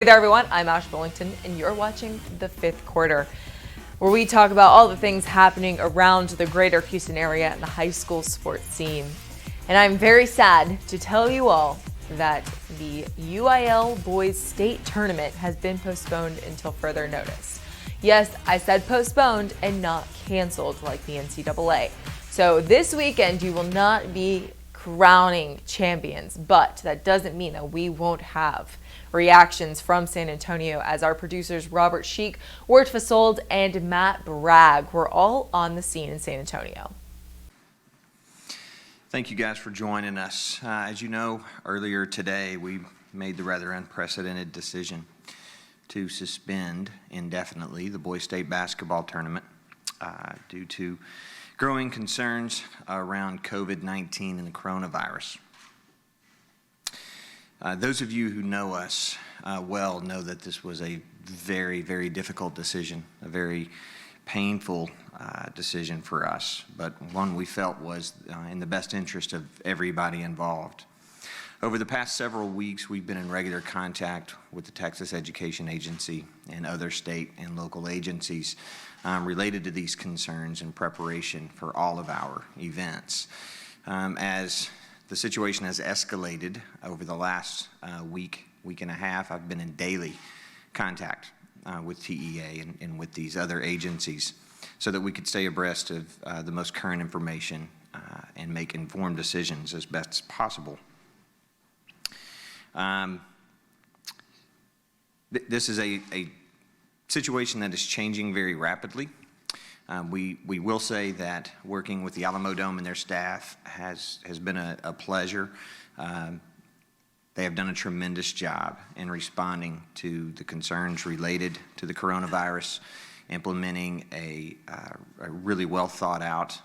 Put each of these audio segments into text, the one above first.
Hey there everyone, I'm Ash Bullington and you're watching The Fifth Quarter, where we talk about all the things happening around the greater Houston area and the high school sports scene. And I'm very sad to tell you all that the UIL Boys State Tournament has been postponed until further notice. Yes, I said postponed and not canceled like the NCAA. So this weekend you will not be crowning champions, but that doesn't mean that we won't have reactions from San Antonio, as our producers Robert Sheik, Wirt Fasold, and Matt Bragg were all on the scene in San Antonio. Thank you guys for joining us. As you know, earlier today we made the rather unprecedented decision to suspend indefinitely the Boys State basketball tournament due to growing concerns around COVID-19 and the coronavirus. Those of you who know us well know that this was a very, very difficult decision, a very painful decision for us, but one we felt was in the best interest of everybody involved. Over the past several weeks, we've been in regular contact with the Texas Education Agency and other state and local agencies related to these concerns in preparation for all of our events. As the situation has escalated over the last week and a half, I've been in daily contact with TEA and with these other agencies so that we could stay abreast of the most current information and make informed decisions as best as possible. This is a situation that is changing very rapidly. We will say that working with the Alamo Dome and their staff has been a pleasure. They have done a tremendous job in responding to the concerns related to the coronavirus, implementing a really well thought out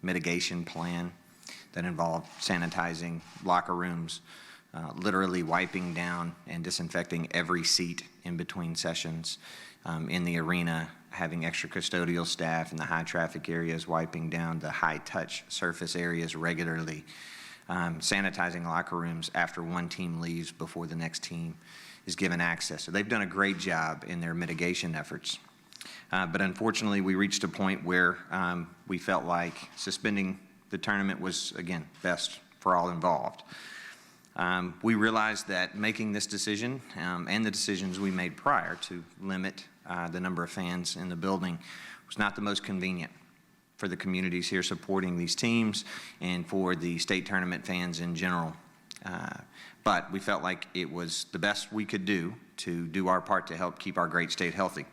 mitigation plan that involved sanitizing locker rooms, literally wiping down and disinfecting every seat in between sessions in the arena, having extra custodial staff in the high traffic areas, wiping down the high touch surface areas regularly, sanitizing locker rooms after one team leaves before the next team is given access. So they've done a great job in their mitigation efforts. But unfortunately, we reached a point where we felt like suspending the tournament was, again, best for all involved. We realized that making this decision and the decisions we made prior to limit the number of fans in the building was not the most convenient for the communities here supporting these teams and for the state tournament fans in general. But we felt like it was the best we could do to do our part to help keep our great state healthy.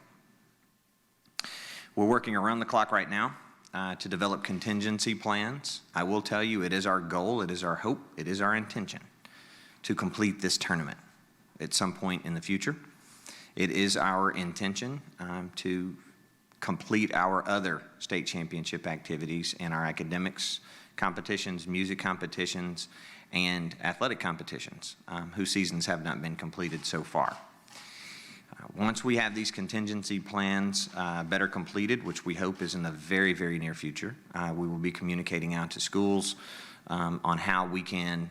We're working around the clock right now to develop contingency plans. I will tell you, it is our goal, it is our hope, it is our intention to complete this tournament at some point in the future. It is our intention to complete our other state championship activities and our academics competitions, music competitions, and athletic competitions whose seasons have not been completed so far. Once we have these contingency plans better completed, which we hope is in the very, very near future, we will be communicating out to schools on how we can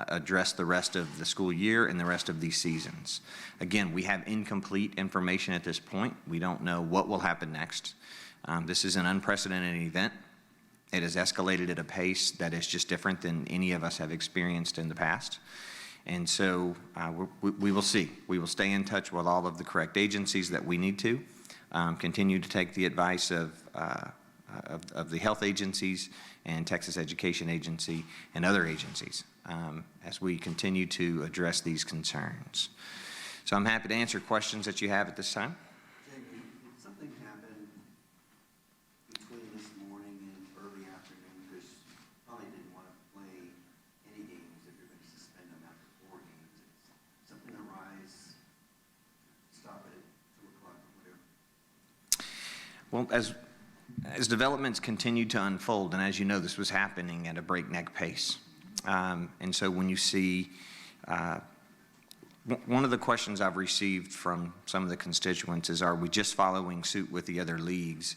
address the rest of the school year and the rest of these seasons. Again, we have incomplete information at this point. We don't know what will happen next. This is an unprecedented event. It has escalated at a pace that is just different than any of us have experienced in the past. And so we will see. We will stay in touch with all of the correct agencies that we need to, continue to take the advice of the health agencies and Texas Education Agency and other agencies as we continue to address these concerns. So I'm happy to answer questions that you have at this time. Jamie, did something happen between this morning and early afternoon? Because you probably didn't want to play any games if you're going to suspend them after 4 games. Did something arise, stop it at 2 o'clock or whatever? Well, as developments continued to unfold, and as you know, this was happening at a breakneck pace. And so when you see, one of the questions I've received from some of the constituents is, are we just following suit with the other leagues?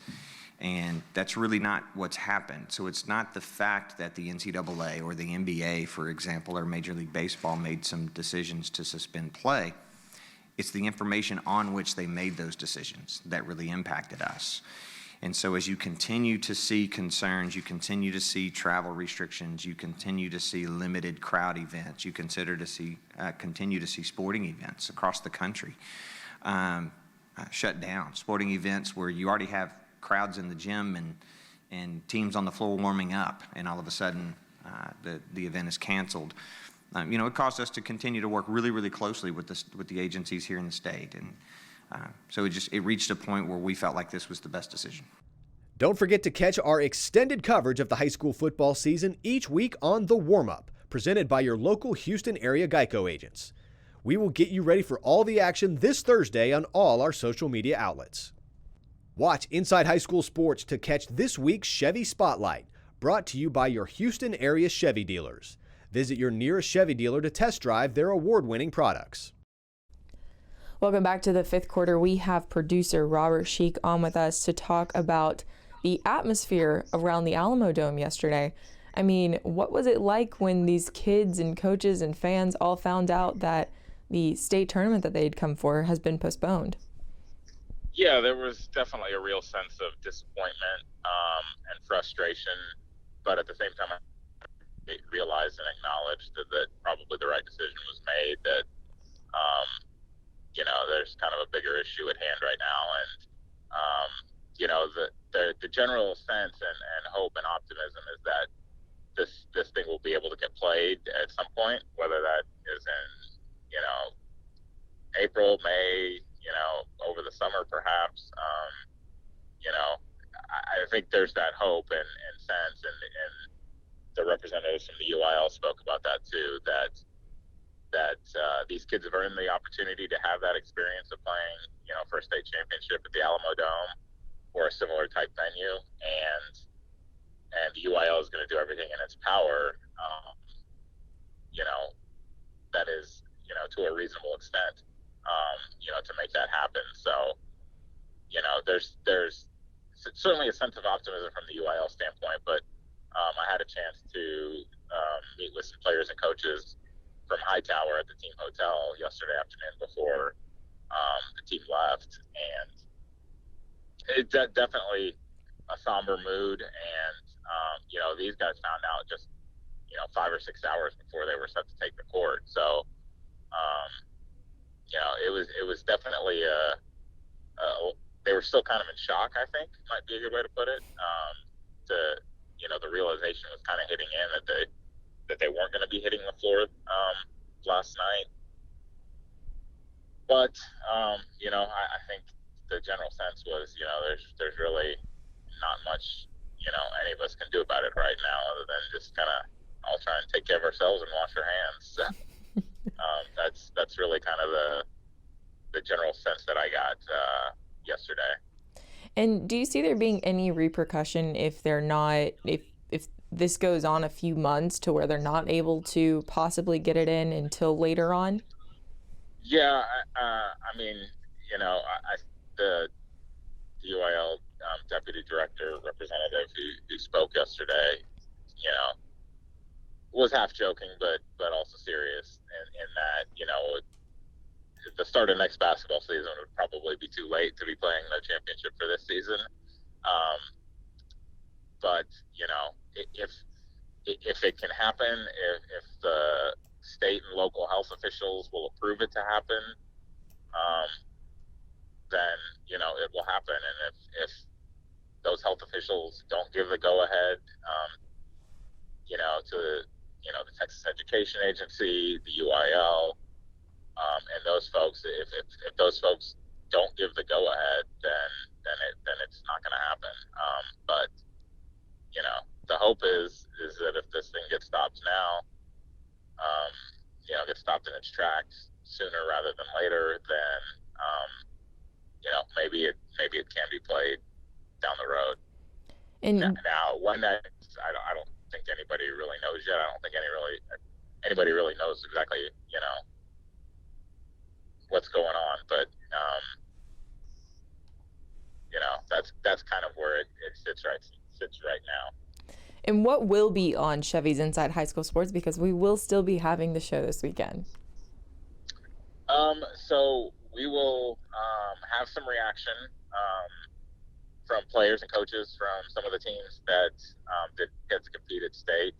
And that's really not what's happened. So it's not the fact that the NCAA or the NBA, for example, or Major League Baseball made some decisions to suspend play. It's the information on which they made those decisions that really impacted us. And so as you continue to see concerns, you continue to see travel restrictions, you continue to see limited crowd events, you continue to see sporting events across the country shut down. Sporting events where you already have crowds in the gym and teams on the floor warming up, and all of a sudden the event is canceled. It caused us to continue to work really, really closely with the agencies here in the state. And so it reached a point where we felt like this was the best decision. Don't forget to catch our extended coverage of the high school football season each week on The Warm-Up, presented by your local Houston area Geico agents. We will get you ready for all the action this Thursday on all our social media outlets. Watch Inside High School Sports to catch this week's Chevy Spotlight, brought to you by your Houston area Chevy dealers. Visit your nearest Chevy dealer to test drive their award-winning products. Welcome back to the fifth quarter. We have producer Robert Sheik on with us to talk about the atmosphere around the Alamo Dome yesterday. I mean, what was it like when these kids and coaches and fans all found out that the state tournament that they'd come for has been postponed? Yeah, there was definitely a real sense of disappointment and frustration, but at the same time, I realized and acknowledged that probably the right decision was made, that there's kind of a bigger issue at hand right now. And, the general sense and hope and optimism is that this thing will be able to get played at some point, whether that is in, April, May, over the summer perhaps. I think there's that hope and sense, and the representatives from the UIL spoke about that too, that these kids have earned the opportunity to have that experience of playing, for a state championship at the Alamo Dome or a similar type venue, and the UIL is going to do everything in its power, that is, to a reasonable extent, to make that happen. So, there's certainly a sense of optimism from the UIL standpoint, but I had a chance to meet with some players and coaches from Hightower at the team hotel yesterday afternoon before the team left, and it's definitely a somber mood. And these guys found out just 5 or 6 hours before they were set to take the court. So it was definitely they were still kind of in shock, I think might be a good way to put it. The realization was kind of hitting in that they weren't going to be hitting the floor last night. But I think the general sense was, there's really not much any of us can do about it right now, other than just kind of all try and take care of ourselves and wash our hands. So, that's really kind of the general sense that I got yesterday. And do you see there being any repercussion if they're not, if this goes on a few months to where they're not able to possibly get it in until later on? Yeah, the UIL deputy director representative who spoke yesterday, was half joking, but also serious in that, the start of next basketball season would probably be too late to be playing the championship for this season. But if it can happen, if the state and local health officials will approve it to happen, then it will happen. And if those health officials don't give the go ahead, to the Texas Education Agency, the UIL, and those folks, if those folks don't give the go ahead, then it's not going to happen. But the hope is that if this thing gets stopped now, gets stopped in its tracks sooner rather than later, then maybe it can be played down the road. And now, when that, I don't think anybody really knows yet. I don't think anybody really knows exactly what's going on, but that's kind of where it sits right now. And what will be on Chevy's Inside High School Sports, because we will still be having the show this weekend? So we will have some reaction from players and coaches from some of the teams that did get to compete at state.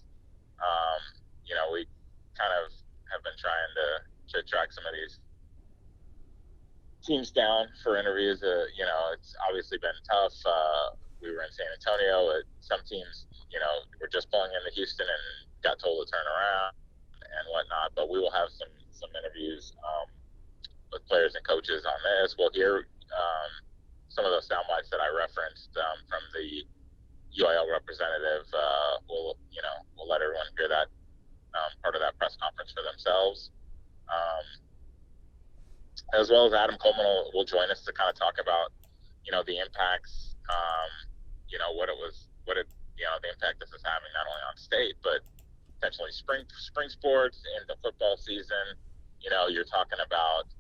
We kind of have been trying to track some of these teams down for interviews. It's obviously been tough. We were in San Antonio. Some teams, were just pulling into Houston and got told to turn around and whatnot. But we will have some interviews with players and coaches on this. We'll hear some of those sound bites that I referenced from the UIL representative. We'll let everyone hear that part of that press conference for themselves. As well as Adam Coleman will join us to kind of talk about, the impacts, the impact this is having not only on state, but potentially spring sports and the football season. You're talking about,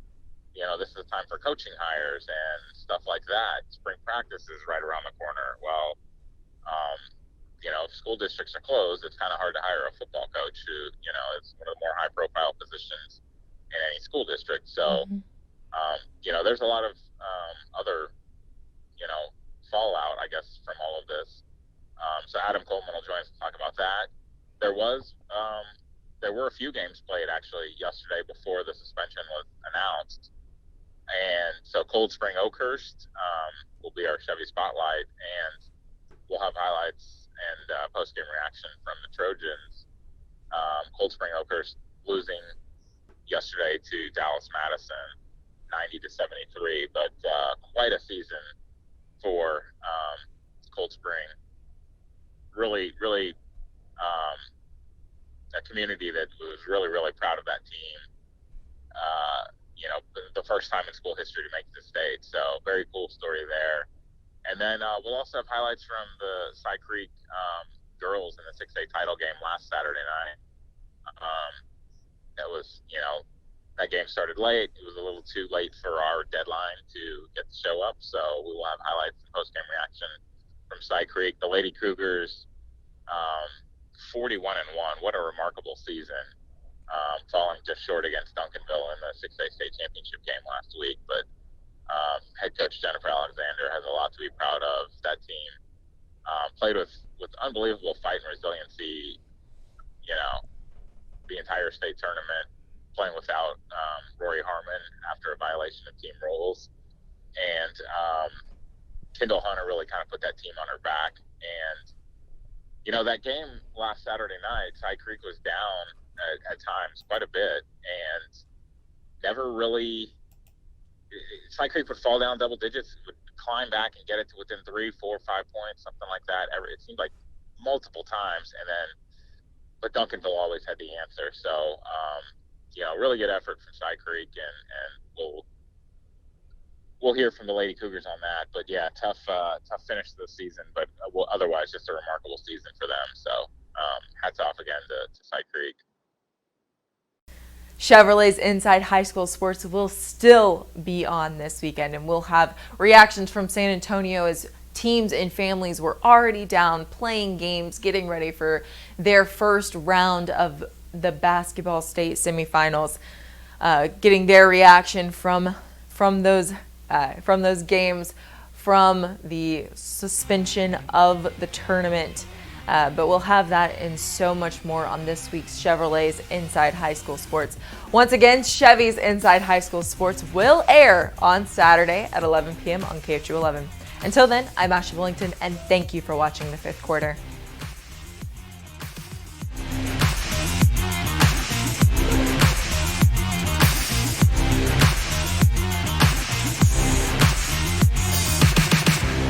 this is time for coaching hires and stuff like that. Spring practice is right around the corner. Well, if school districts are closed, it's kind of hard to hire a football coach who, is one of the more high profile positions in any school district. So, there's a lot of other, fallout, I guess, from all of this. So Adam Coleman will join us to talk about that. There were a few games played actually yesterday before the suspension was announced. And so Cold Spring Oakhurst will be our Chevy Spotlight, and we'll have highlights and post-game reaction from the Trojans. Cold Spring Oakhurst losing yesterday to Dallas Madison, 90-73, but quite a season for Cold Spring. Really, really a community that was really, really proud of that team. The first time in school history to make the state. So very cool story there. And then we'll also have highlights from the Cy Creek girls in the 6A title game last Saturday night. That game started late. It was a little too late for our deadline to get to show up. So we will have highlights and post-game reaction from Cy Creek. The Lady Cougars, 41-1. What a remarkable season. Falling just short against Duncanville in the 6A state championship game last week. But head coach Jennifer Alexander has a lot to be proud of. That team played with unbelievable fight and resiliency, the entire state tournament, playing without Rory Harmon after a violation of team rules. And Kendall Hunter really kind of put that team on her back. And, that game last Saturday night, Cy Creek was down at times quite a bit, and never really – Cy Creek would fall down double digits, would climb back and get it to within 3, 4, 5 points, something like that. It seemed like multiple times, but Duncanville always had the answer. So, really good effort from Cy Creek, and we'll hear from the Lady Cougars on that. But yeah, tough finish to the season, but otherwise just a remarkable season for them. So hats off again to Cy Creek. Chevrolet's Inside High School Sports will still be on this weekend, and we'll have reactions from San Antonio as teams and families were already down playing games, getting ready for their first round of the basketball state semifinals, getting their reaction from those games, from the suspension of the tournament. But we'll have that and so much more on this week's Chevrolet's Inside High School Sports. Once again, Chevy's Inside High School Sports will air on Saturday at 11 p.m. on KHU 11. Until then, I'm Ashley Willington, and thank you for watching the fifth quarter.